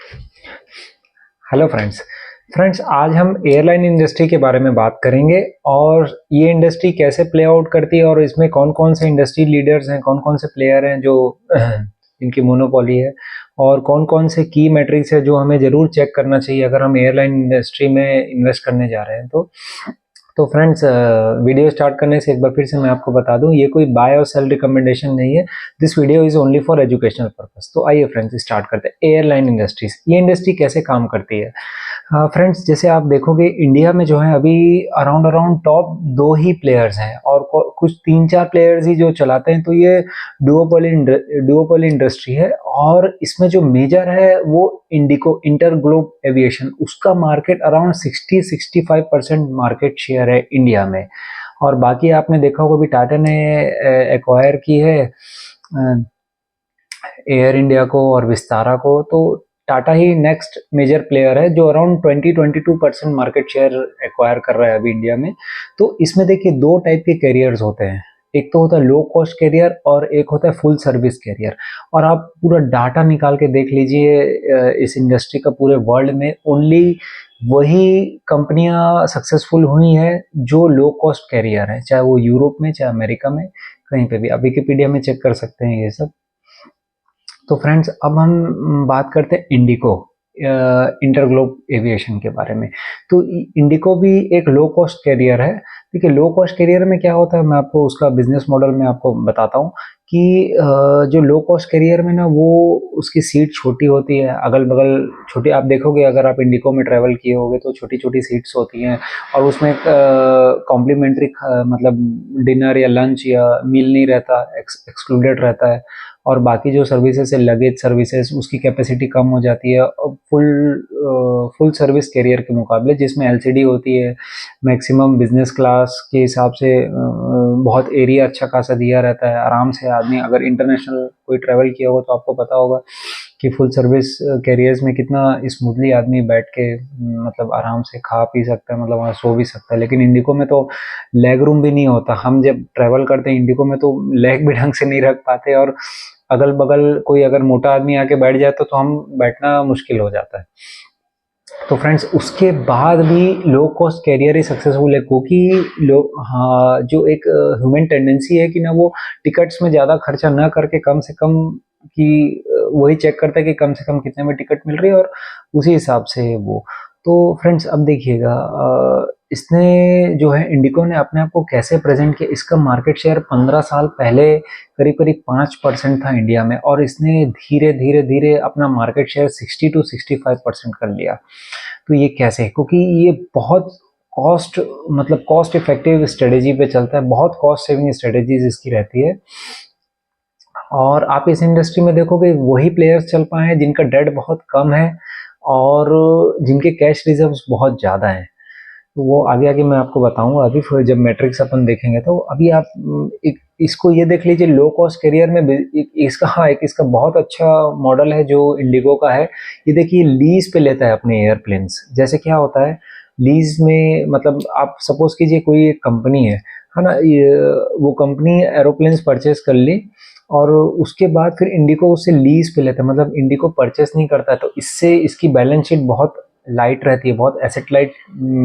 Hello friends. आज हम airline industry के बारे में बात करेंगे और ये इंडस्ट्री कैसे प्ले आउट करती है और इसमें कौन-कौन से इंडस्ट्री लीडर्स हैं, कौन-कौन से प्लेयर हैं जो इनकी मोनोपोली है और कौन-कौन से की मैट्रिक्स है जो हमें ज़रूर चेक करना चाहिए अगर हम एयरलाइन इंडस्ट्री में इन्वेस्ट करने जा रहे हैं तो फ्रेंड्स, वीडियो स्टार्ट करने से एक बार फिर से मैं आपको बता दूं, ये कोई बाय और सेल रिकमेंडेशन नहीं है। This video is only for educational purpose. तो आइए फ्रेंड्स स्टार्ट करते हैं। एयरलाइन इंडस्ट्रीज, ये इंडस्ट्री कैसे काम करती है? फ्रेंड्स, जैसे आप देखोगे इंडिया में जो है अभी अराउंड अराउंड टॉप दो ही प्लेयर्स हैं और कुछ तीन चार प्लेयर्स ही जो चलाते हैं। तो ये डुओपोली इंडस्ट्री है और इसमें जो मेजर है वो इंडिको, इंटर ग्लोब एविएशन, उसका मार्केट अराउंड 60-65% मार्केट शेयर है इंडिया में। और बाकी आपने देखा होगा भी टाटा ने एक्वायर की है एयर इंडिया को और विस्तारा को। तो टाटा ही नेक्स्ट मेजर प्लेयर है जो अराउंड 20-22% मार्केट शेयर एक्वायर कर रहा है अभी इंडिया में। तो इसमें देखिए दो टाइप के कैरियर्स होते हैं, एक तो होता है लो कॉस्ट कैरियर और एक होता है फुल सर्विस कैरियर। और आप पूरा डाटा निकाल के देख लीजिए, इस इंडस्ट्री का पूरे वर्ल्ड में ओनली वही कंपनियां सक्सेसफुल हुई हैं जो लो कॉस्ट कैरियर है, चाहे वो यूरोप में चाहे अमेरिका में, कहीं पे भी आप विकिपीडिया में चेक कर सकते हैं ये सब। तो फ्रेंड्स, अब हम बात करते हैं इंडिको, इंटरग्लोब एविएशन के बारे में। तो इंडिको भी एक लो कॉस्ट कैरियर है। देखिए लो कॉस्ट कैरियर में क्या होता है, मैं आपको उसका बिजनेस मॉडल में आपको बताता हूँ कि जो लो कॉस्ट कैरियर में ना वो उसकी सीट छोटी होती है, अगल बगल छोटी। आप देखोगे अगर आप इंडिको में ट्रैवल किए होगे तो छोटी छोटी सीट्स होती हैं और उसमें कॉम्प्लीमेंट्री मतलब डिनर या लंच या मील नहीं रहता, एक्सक्लूडेड रहता है। और बाकी जो सर्विसेज है, लगेज सर्विसेज, उसकी कैपेसिटी कम हो जाती है फुल सर्विस कैरियर के मुकाबले, जिसमें एलसीडी होती है, मैक्सिमम बिजनेस क्लास के हिसाब से बहुत एरिया अच्छा खासा दिया रहता है। आराम से आदमी अगर इंटरनेशनल कोई ट्रैवल किया हो तो आपको पता होगा कि फुल सर्विस कैरियर्स में कितना स्मूथली आदमी बैठ के मतलब आराम से खा पी सकता है, मतलब वहाँ सो भी सकता है। लेकिन इंडिको में तो लेग रूम भी नहीं होता। हम जब ट्रैवल करते हैं इंडिको में तो लेग भी ढंग से नहीं रख पाते और अगल बगल कोई अगर मोटा आदमी आके बैठ जाए तो हम बैठना मुश्किल हो जाता है। तो फ्रेंड्स, उसके बाद भी लो कॉस्ट कैरियर ही सक्सेसफुल है क्योंकि लोग, हाँ, जो एक ह्यूमन टेंडेंसी है कि ना वो टिकट्स में ज़्यादा खर्चा ना करके कम से कम कि वही चेक करता है कि कम से कम कितने में टिकट मिल रही है और उसी हिसाब से वो। तो फ्रेंड्स, अब देखिएगा इसने जो है इंडिको ने अपने आप को कैसे प्रेजेंट किया। इसका मार्केट शेयर 15 साल पहले करीब करीब 5% था इंडिया में और इसने धीरे धीरे धीरे अपना मार्केट शेयर 60-65% कर लिया। तो ये कैसे? क्योंकि ये बहुत कॉस्ट मतलब कॉस्ट इफेक्टिव स्ट्रेटेजी पे चलता है, बहुत कॉस्ट सेविंग स्ट्रेटेजीज इसकी रहती है। और आप इस इंडस्ट्री में देखोगे वही प्लेयर्स चल पाए हैं जिनका डेट बहुत कम है और जिनके कैश रिजर्व्स बहुत ज़्यादा हैं। तो वो आगे आगे मैं आपको बताऊंगा। अभी फिर जब मैट्रिक्स अपन देखेंगे तो अभी आप एक इसको ये देख लीजिए, लो कॉस्ट कैरियर में इसका, हाँ, एक इसका बहुत अच्छा मॉडल है जो इंडिगो का है। ये देखिए लीज पे लेता है अपने एयरप्लेन्स। जैसे क्या होता है लीज में, मतलब आप सपोज कीजिए कोई एक कंपनी है ना, वो कंपनी एरोप्लेन्स परचेज कर ली और उसके बाद फिर इंडिको उससे लीज पे लेता है, मतलब इंडिको परचेस नहीं करता है। तो इससे इसकी बैलेंस शीट बहुत लाइट रहती है, बहुत एसेट लाइट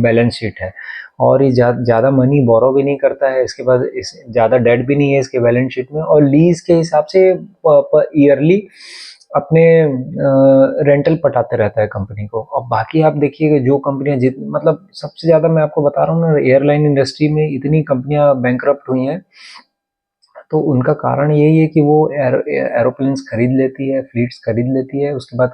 बैलेंस शीट है और ये ज़्यादा मनी बोरो भी नहीं करता है। इसके पास ज़्यादा डेट भी नहीं है इसके बैलेंस शीट में और लीज के हिसाब से ईयरली अपने रेंटल पटाते रहता है कंपनी को। और बाकी आप देखिए जो कंपनियां मतलब सबसे ज़्यादा मैं आपको बता रहा हूँ ना, एयरलाइन इंडस्ट्री में इतनी कंपनियां बैंकरप्ट हुई हैं तो उनका कारण यही है कि वो एरोप्लेन्स खरीद लेती है, फ्लीट्स खरीद लेती है। उसके बाद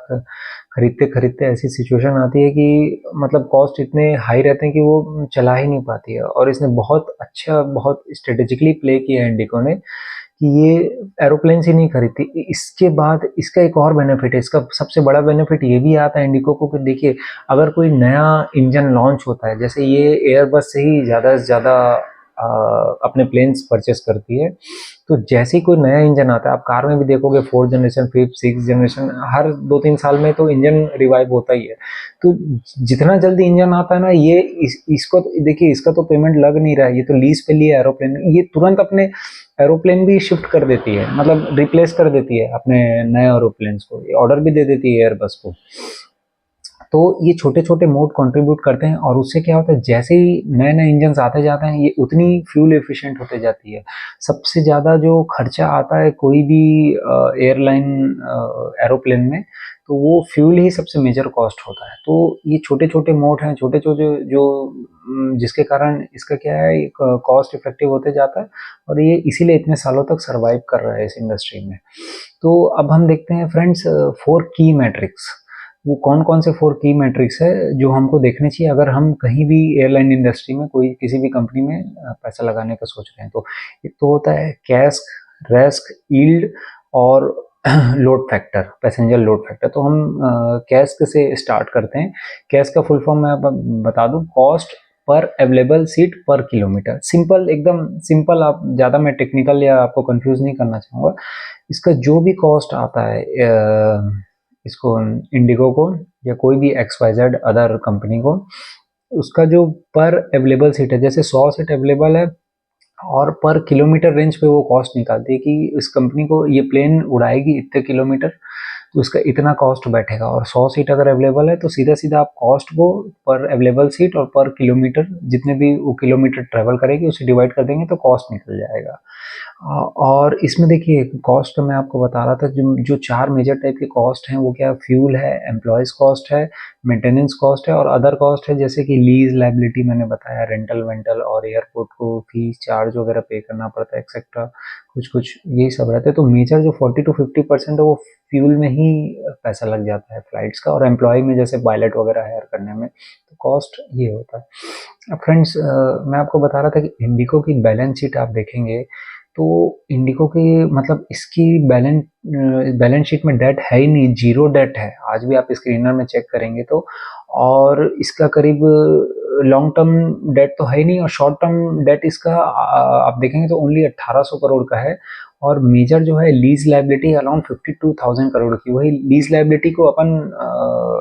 खरीदते खरीदते ऐसी सिचुएशन आती है कि मतलब कॉस्ट इतने हाई रहते हैं कि वो चला ही नहीं पाती है। और इसने बहुत अच्छा, बहुत स्ट्रेटेजिकली प्ले किया है इंडिको ने कि ये एरोप्लेन्स ही नहीं खरीदती। इसके बाद इसका एक और बेनिफिट है, इसका सबसे बड़ा बेनिफिट ये भी आता है इंडिको को कि देखिए अगर कोई नया इंजन लॉन्च होता है, जैसे ये एयरबस से ही ज़्यादा से ज़्यादा अपने प्लेन्स परचेस करती है। तो जैसे ही कोई नया इंजन आता है, आप कार में भी देखोगे 4th generation, 5th, 6th generation, हर 2-3 साल में तो इंजन रिवाइव होता ही है। तो जितना जल्दी इंजन आता है ना, ये इसको देखिए, इसका तो पेमेंट लग नहीं रहा है, ये तो लीज पे लिए एरोप्लेन, ये तुरंत अपने एरोप्लेन भी शिफ्ट कर देती है, मतलब रिप्लेस कर देती है अपने नए एरोप्लेन को, ऑर्डर भी दे देती है एयरबस को। तो ये छोटे छोटे मोड कंट्रीब्यूट करते हैं, और उससे क्या होता है, जैसे ही नए नए इंजन आते जाते हैं, ये उतनी फ्यूल एफिशिएंट होते जाती है। सबसे ज़्यादा जो खर्चा आता है कोई भी एयरलाइन एरोप्लेन में, तो वो फ्यूल ही सबसे मेजर कॉस्ट होता है। तो ये छोटे छोटे मोड हैं, छोटे छोटे जो जिसके कारण इसका क्या है, कॉस्ट इफेक्टिव होते जाता है, और ये इसीलिए इतने सालों तक सरवाइव कर रहा है इस इंडस्ट्री में। तो अब हम देखते हैं फ्रेंड्स, 4 की मैट्रिक्स। वो कौन कौन से 4 की मैट्रिक्स है जो हमको देखने चाहिए अगर हम कहीं भी एयरलाइन इंडस्ट्री में, कोई किसी भी कंपनी में पैसा लगाने का सोच रहे हैं। तो एक तो होता है कैस्क, रेस्क, यील्ड और load factor, passenger load factor. तो हम कैस्क से स्टार्ट करते हैं। कैस्क का फुल फॉर्म मैं बता दूं, कॉस्ट पर अवेलेबल सीट पर किलोमीटर। सिंपल, एकदम सिंपल। आप ज़्यादा मैं टेक्निकल या आपको कंफ्यूज नहीं करना चाहूँगा। इसका जो भी कॉस्ट आता है इसको, इंडिगो को या कोई भी XYZ अदर कंपनी को, उसका जो पर अवेलेबल सीट है, जैसे 100 सीट अवेलेबल है, और पर किलोमीटर रेंज पे वो कॉस्ट निकालती है कि इस कंपनी को ये प्लेन उड़ाएगी इतने किलोमीटर, तो उसका इतना कॉस्ट बैठेगा। और 100 सीट अगर अवेलेबल है, तो सीधा सीधा आप कॉस्ट को पर अवेलेबल सीट और पर किलोमीटर, जितने भी वो किलोमीटर ट्रेवल करेगी, उसे डिवाइड कर देंगे तो कॉस्ट निकल जाएगा। और इसमें देखिए, कॉस्ट मैं आपको बता रहा था, जो जो 4 मेजर टाइप के कॉस्ट हैं, वो क्या, फ्यूल है, एम्प्लॉयज़ कॉस्ट है, मेंटेनेंस कॉस्ट है, और अदर कॉस्ट है, जैसे कि लीज लायबिलिटी मैंने बताया, रेंटल वेंटल, और एयरपोर्ट को फीस चार्ज वगैरह पे करना पड़ता है, एक्सेट्रा, कुछ कुछ यही सब रहता है। तो मेजर जो 40-50% है, वो फ्यूल में ही पैसा लग जाता है फ्लाइट्स का, और एम्प्लॉय में, जैसे पायलट वगैरह हायर करने में, तो कॉस्ट ये होता है। अब फ्रेंड्स, मैं आपको बता रहा था कि इंडिगो की बैलेंस शीट आप देखेंगे, तो इंडिगो की, मतलब इसकी बैलेंस शीट में डेट है ही नहीं, जीरो डेट है। आज भी आप स्क्रीनर में चेक करेंगे तो, और इसका करीब लॉन्ग टर्म डेट तो है ही नहीं, और शॉर्ट टर्म डेट इसका आप देखेंगे तो ओनली 1800 करोड़ का है। और मेजर जो है लीज लायबिलिटी अराउंड 52,000 करोड़ की। वही लीज लायबिलिटी को अपन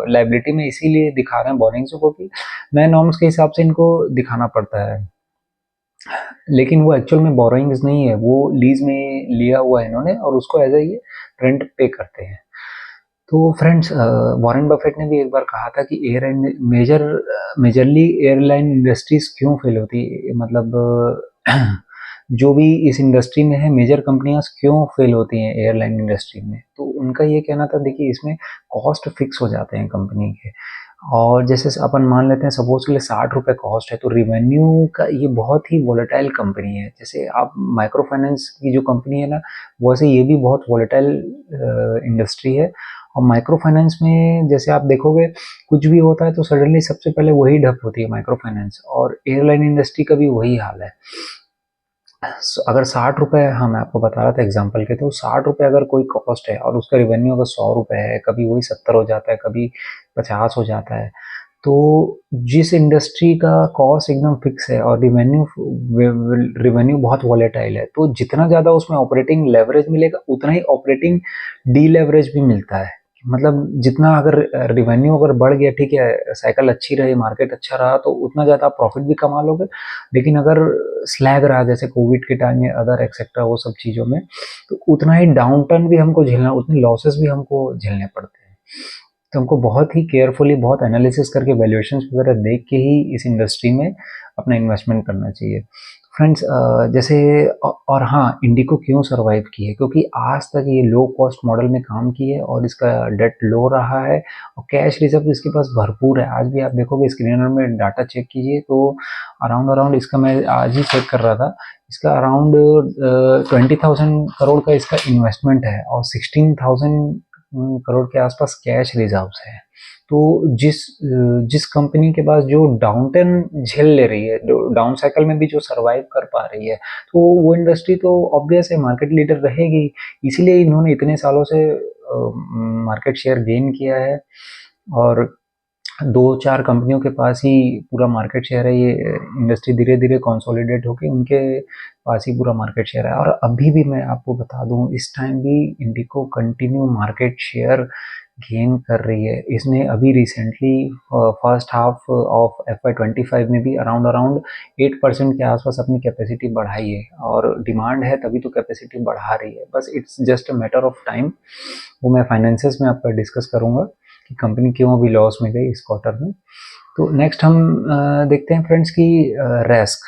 लायबिलिटी में इसीलिए दिखा रहे हैं बोरिंग्स को, क्योंकि नए नॉर्म्स के हिसाब से इनको दिखाना पड़ता है, लेकिन वो एक्चुअल में बोरोइंग्स नहीं है, वो लीज में लिया हुआ है इन्होंने, और उसको एज ए ये रेंट पे करते हैं। तो फ्रेंड्स, वॉरेन बफेट ने भी एक बार कहा था कि मेजरली एयरलाइन इंडस्ट्रीज क्यों फेल होती है, मतलब जो भी इस इंडस्ट्री में है, मेजर कंपनियां क्यों फेल होती हैं एयरलाइन इंडस्ट्री में। तो उनका ये कहना था, देखिए, इसमें कॉस्ट फिक्स हो जाते हैं कंपनी के, और जैसे अपन मान लेते हैं सपोज के लिए 60 रुपये कॉस्ट है, तो रिवेन्यू का ये बहुत ही वॉलेटाइल कंपनी है। जैसे आप माइक्रो फाइनेंस की जो कंपनी है ना, वैसे ये भी बहुत वॉलेटाइल इंडस्ट्री है। और माइक्रो फाइनेंस में जैसे आप देखोगे, कुछ भी होता है तो सडनली सबसे पहले वही ठप होती है, माइक्रो फाइनेंस, और एयरलाइन इंडस्ट्री का भी वही हाल है। अगर 60 रुपये, हाँ मैं आपको बता रहा था एग्जांपल के, तो 60 रुपये अगर कोई कॉस्ट है, और उसका रिवेन्यू अगर 100 रुपये है, कभी वही 70 हो जाता है, कभी 50 हो जाता है। तो जिस इंडस्ट्री का कॉस्ट एकदम फिक्स है और रिवेन्यू बहुत वॉलेटाइल है, तो जितना ज़्यादा उसमें ऑपरेटिंग लेवरेज मिलेगा, उतना ही ऑपरेटिंग डी लेवरेज भी मिलता है। मतलब जितना अगर रिवेन्यू अगर बढ़ गया, ठीक है, साइकिल अच्छी रही, मार्केट अच्छा रहा, तो उतना ज़्यादा आप प्रॉफिट भी कमा लोगे। लेकिन अगर स्लैग रहा, जैसे कोविड के टाइम में, अदर एक्सेट्रा वो सब चीज़ों में, तो उतना ही डाउन टर्न भी हमको झेलना, उतने लॉसेस भी हमको झेलने पड़ते हैं। तो हमको बहुत ही केयरफुली, बहुत एनालिसिस करके, वैल्यूएशंस वगैरह देख के ही इस इंडस्ट्री में अपना इन्वेस्टमेंट करना चाहिए फ्रेंड्स। जैसे और हाँ, इंडिको क्यों सरवाइव की है, क्योंकि आज तक ये लो कॉस्ट मॉडल में काम की है, और इसका डेट लो रहा है, और कैश रिजर्व इसके पास भरपूर है। आज भी आप देखोगे, स्क्रीनर में डाटा चेक कीजिए, तो अराउंड इसका, मैं आज ही चेक कर रहा था, इसका अराउंड 20,000 करोड़ का इसका इन्वेस्टमेंट है, और 16,000 करोड़ के आसपास कैश रिजर्व्स है। तो जिस कंपनी के पास जो डाउन टर्न झेल ले रही है, जो डाउन साइकिल में भी जो सरवाइव कर पा रही है, तो वो इंडस्ट्री तो ऑब्वियस है मार्केट लीडर रहेगी। इसीलिए इन्होंने इतने सालों से मार्केट शेयर गेन किया है। और दो चार कंपनियों के पास ही पूरा मार्केट शेयर है। ये इंडस्ट्री धीरे धीरे कंसोलिडेट होके उनके पास ही पूरा मार्केट शेयर है। और अभी भी मैं आपको बता दूं, इस टाइम भी इंडिको कंटिन्यू मार्केट शेयर गेन कर रही है। इसने अभी recently first half of FY25 में भी अराउंड अराउंड 8% के आसपास अपनी कैपेसिटी बढ़ाई है। और डिमांड है तभी तो कैपेसिटी बढ़ा रही है, बस it's just a matter of time. वो मैं फाइनेंसेस में आपका डिस्कस करूंगा कि कंपनी क्यों अभी लॉस में गई इस क्वार्टर में। तो नेक्स्ट हम देखते हैं फ्रेंड्स की रेस्क,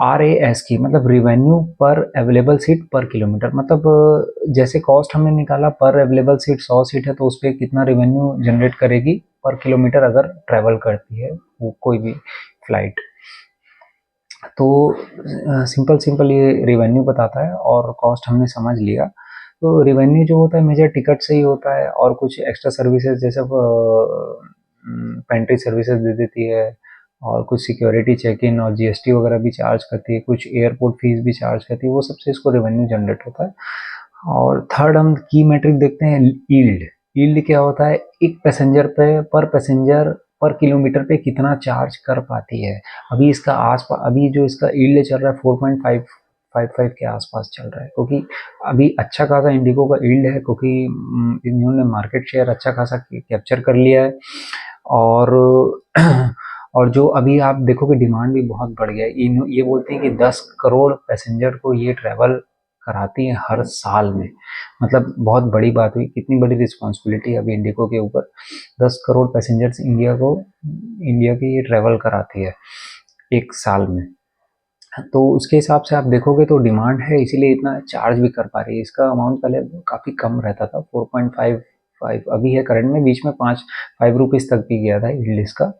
RAS की, मतलब रिवेन्यू पर अवेलेबल सीट पर किलोमीटर। मतलब जैसे कॉस्ट हमने निकाला पर अवेलेबल सीट 100 सीट है तो उस पर कितना रिवेन्यू जनरेट करेगी पर किलोमीटर अगर ट्रेवल करती है वो कोई भी फ्लाइट। तो सिंपल सिंपल ये रिवेन्यू बताता है और कॉस्ट हमने समझ लिया। तो रिवेन्यू जो होता है मेजर टिकट से ही होता है, और कुछ एक्स्ट्रा सर्विसेज जैसे पेंट्री सर्विसेज दे देती है, और कुछ सिक्योरिटी चेक इन और GST वगैरह भी चार्ज करती है, कुछ एयरपोर्ट फीस भी चार्ज करती है, वो सबसे इसको रेवेन्यू जनरेट होता है। और थर्ड हम की मेट्रिक देखते हैं, यील्ड। यील्ड क्या होता है, एक पैसेंजर पे पर पैसेंजर पर किलोमीटर पे कितना चार्ज कर पाती है। अभी इसका आसपास, अभी जो इसका यील्ड चल रहा है 4.55 के आसपास चल रहा है, क्योंकि अभी अच्छा खासा इंडिगो का यील्ड है, क्योंकि इन्होंने मार्केट शेयर अच्छा खासा कैप्चर कर लिया है। और और जो अभी आप देखोगे डिमांड भी बहुत बढ़ गया है। ये बोलते हैं कि 10 करोड़ पैसेंजर को ये ट्रैवल कराती है हर साल में। मतलब बहुत बड़ी बात हुई, कितनी बड़ी रिस्पॉन्सिबिलिटी है अभी इंडिगो के ऊपर। 10 करोड़ पैसेंजर्स इंडिया की ये ट्रैवल कराती है एक साल में। तो उसके हिसाब से आप देखोगे तो डिमांड है, इसीलिए इतना चार्ज भी कर पा रही है। इसका अमाउंट पहले काफ़ी कम रहता था, 4.55 अभी है करंट में, बीच में 5 रुपीज़ तक भी गया था यील्ड इसका।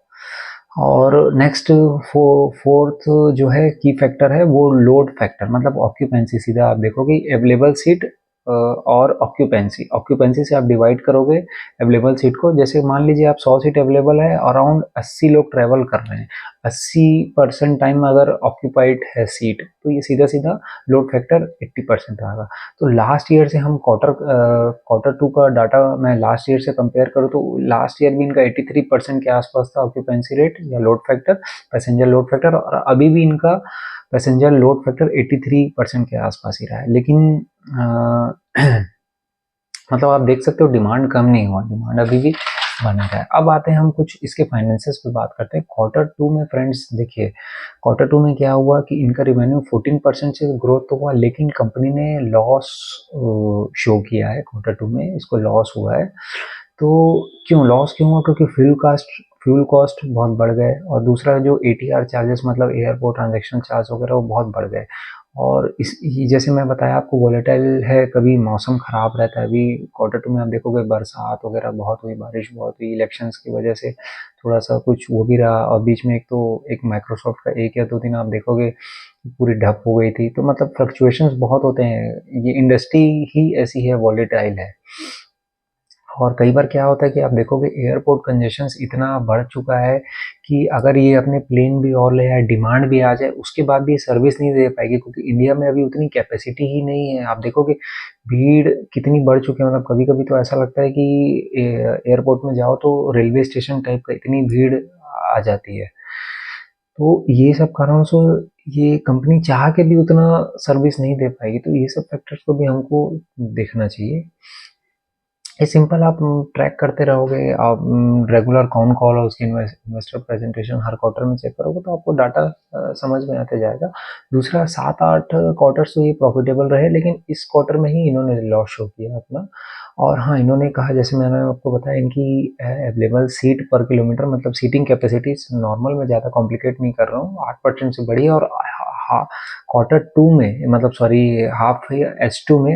और नेक्स्ट फोर्थ जो है की फैक्टर है वो लोड फैक्टर, मतलब ऑक्यूपेंसी। सीधा आप देखोगे अवेलेबल सीट और ऑक्यूपेंसी, ऑक्यूपेंसी से आप डिवाइड करोगे अवेलेबल सीट को। जैसे मान लीजिए आप 100 सीट अवेलेबल है, अराउंड 80 लोग ट्रेवल कर रहे हैं, 80% टाइम अगर ऑक्यूपाइड है सीट, तो ये सीधा सीधा लोड फैक्टर 80% आएगा। तो लास्ट ईयर से हम क्वार्टर 2 का डाटा मैं लास्ट ईयर से कंपेयर करूँ तो लास्ट ईयर भी इनका 83% के आसपास था ऑक्यूपेंसी रेट या load factor, passenger load factor. और अभी भी इनका पैसेंजर लोड फैक्टर 83% के आसपास ही रहा है। लेकिन मतलब आप देख सकते हो डिमांड कम नहीं हुआ, डिमांड अभी भी बना रहा है। अब आते हैं हम कुछ इसके फाइनेंसेस पे बात करते हैं। क्वार्टर 2 में फ्रेंड्स देखिए, क्वार्टर 2 में क्या हुआ कि इनका रिवेन्यू 14% से ग्रोथ तो हुआ, लेकिन कंपनी ने लॉस शो किया है। क्वार्टर 2 में इसको लॉस हुआ है। तो क्यों लॉस क्यों हुआ, क्योंकि फ्यूल कॉस्ट बहुत बढ़ गए, और दूसरा जो ATR चार्जेस मतलब एयरपोर्ट ट्रांजैक्शन चार्ज वगैरह वो बहुत बढ़ गए। और जैसे मैं बताया आपको वोलेटाइल है, कभी मौसम ख़राब रहता है। अभी क्वार्टर 2 में आप देखोगे बरसात वगैरह बहुत हुई, बारिश बहुत हुई, इलेक्शंस की वजह से थोड़ा सा कुछ वो भी रहा। और बीच में एक माइक्रोसॉफ्ट का 1 या 2 दिन आप देखोगे पूरी ठप हो गई थी। तो मतलब फ्लक्चुएशंस बहुत होते हैं, ये इंडस्ट्री ही ऐसी है, वॉलेटाइल है। और कई बार क्या होता है कि आप देखोगे एयरपोर्ट कंजेशंस इतना बढ़ चुका है कि अगर ये अपने प्लेन भी और ले आए, डिमांड भी आ जाए, उसके बाद भी ये सर्विस नहीं दे पाएगी, क्योंकि इंडिया में अभी उतनी कैपेसिटी ही नहीं है। आप देखोगे भीड़ कितनी बढ़ चुकी है, मतलब कभी कभी तो ऐसा लगता है कि एयरपोर्ट में जाओ तो रेलवे स्टेशन टाइप का, इतनी भीड़ आ जाती है। तो ये सब कारणों से ये कंपनी चाह के भी उतना सर्विस नहीं दे पाएगी। तो ये सब फैक्टर्स को भी हमको देखना चाहिए। ये सिंपल आप ट्रैक करते रहोगे, आप रेगुलर कौन कॉल और उसकी इन्वेस्टर प्रेजेंटेशन हर क्वार्टर में चेक करोगे तो आपको डाटा समझ में आते जाएगा। दूसरा 7-8 क्वार्टर्स तो ये प्रॉफिटेबल रहे, लेकिन इस क्वार्टर में ही इन्होंने लॉस शो किया अपना। और हाँ, इन्होंने कहा, जैसे मैंने आपको बताया, इनकी अवेलेबल सीट पर किलोमीटर मतलब सीटिंग कैपेसिटीज नॉर्मल में ज़्यादा कॉम्प्लिकेट नहीं कर रहा हूँ, 8% से बढ़ी है। और क्वार्टर 2 में, मतलब सॉरी हाफ एच टू में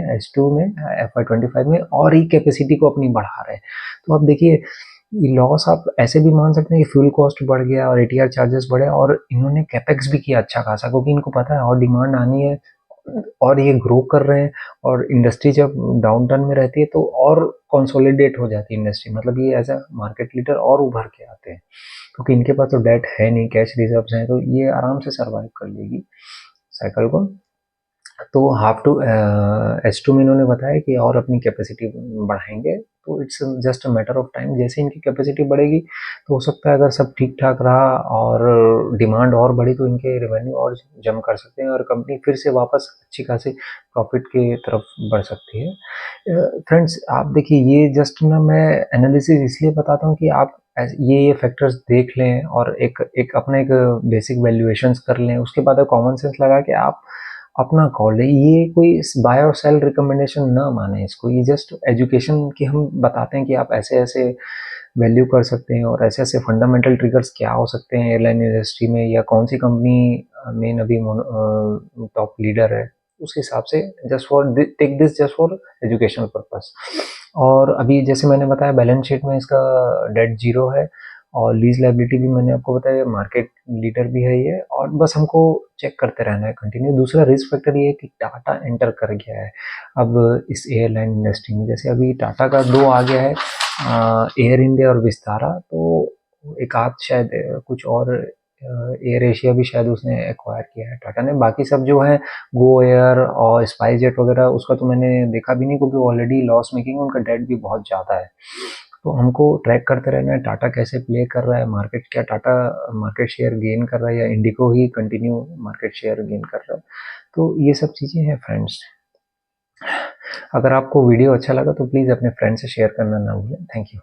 FY25 में और ही कैपेसिटी को अपनी बढ़ा रहे हैं। तो अब देखिए लॉस आप ऐसे भी मान सकते हैं कि फ्यूल कॉस्ट बढ़ गया और ATR चार्जेस बढ़े, और इन्होंने कैपेक्स भी किया अच्छा खासा, क्योंकि इनको पता है और डिमांड आनी है और ये ग्रो कर रहे हैं। और इंडस्ट्री जब डाउन टर्न में रहती है तो और कंसोलिडेट हो जाती है इंडस्ट्री, मतलब ये एज अ मार्केट लीडर और उभर के आते हैं, क्योंकि इनके पास तो डेट है नहीं, कैश रिजर्व्स हैं, तो ये आराम से सर्वाइव कर लेगी साइकिल को। तो H2 में इन्होंने बताया कि और अपनी कैपेसिटी बढ़ाएंगे तो it's just a matter of time, जैसे इनकी कैपेसिटी बढ़ेगी तो हो सकता है अगर सब ठीक ठाक रहा और डिमांड और बढ़ी तो इनके रेवेन्यू और जम कर सकते हैं और कंपनी फिर से वापस अच्छी खासी प्रॉफिट की तरफ बढ़ सकती है। फ्रेंड्स आप देखिए, ये जस्ट ना मैं एनालिसिस इसलिए बताता हूँ कि आप ये फैक्टर्स देख लें और एक एक अपना एक बेसिक वैल्यूएशंस कर लें, उसके बाद कॉमन सेंस लगा के आप अपना कॉल है। ये कोई बाय और सेल रिकमेंडेशन ना माने इसको, ये जस्ट एजुकेशन की हम बताते हैं कि आप ऐसे ऐसे वैल्यू कर सकते हैं और ऐसे ऐसे फंडामेंटल ट्रिगर्स क्या हो सकते हैं एयरलाइन इंडस्ट्री में, या कौन सी कंपनी मेन अभी टॉप लीडर है, उस हिसाब से just for take this just for educational purpose. और अभी जैसे मैंने बताया बैलेंस शीट में इसका डेट जीरो है और लीज लाइबिलिटी भी मैंने आपको बताया, मार्केट लीडर भी है ये, और बस हमको चेक करते रहना है कंटिन्यू। दूसरा रिस्क फैक्टर ये है कि टाटा एंटर कर गया है अब इस एयरलाइन इंडस्ट्री में। जैसे अभी टाटा का दो आ गया है, एयर इंडिया और विस्तारा, तो एक आध शायद कुछ और एयर एशिया भी शायद उसने एक्वायर किया है टाटा ने। बाकी सब जो है गो एयर और स्पाइस जेट वगैरह, उसका तो मैंने देखा भी नहीं क्योंकि ऑलरेडी लॉस मेकिंग है, उनका डेट भी बहुत ज़्यादा है। तो हमको ट्रैक करते रहना है टाटा कैसे प्ले कर रहा है मार्केट, क्या टाटा मार्केट शेयर गेन कर रहा है या इंडिको ही कंटिन्यू मार्केट शेयर गेन कर रहा है। तो ये सब चीज़ें हैं फ्रेंड्स। अगर आपको वीडियो अच्छा लगा तो प्लीज़ अपने फ्रेंड से शेयर करना ना भूलें। Thank you.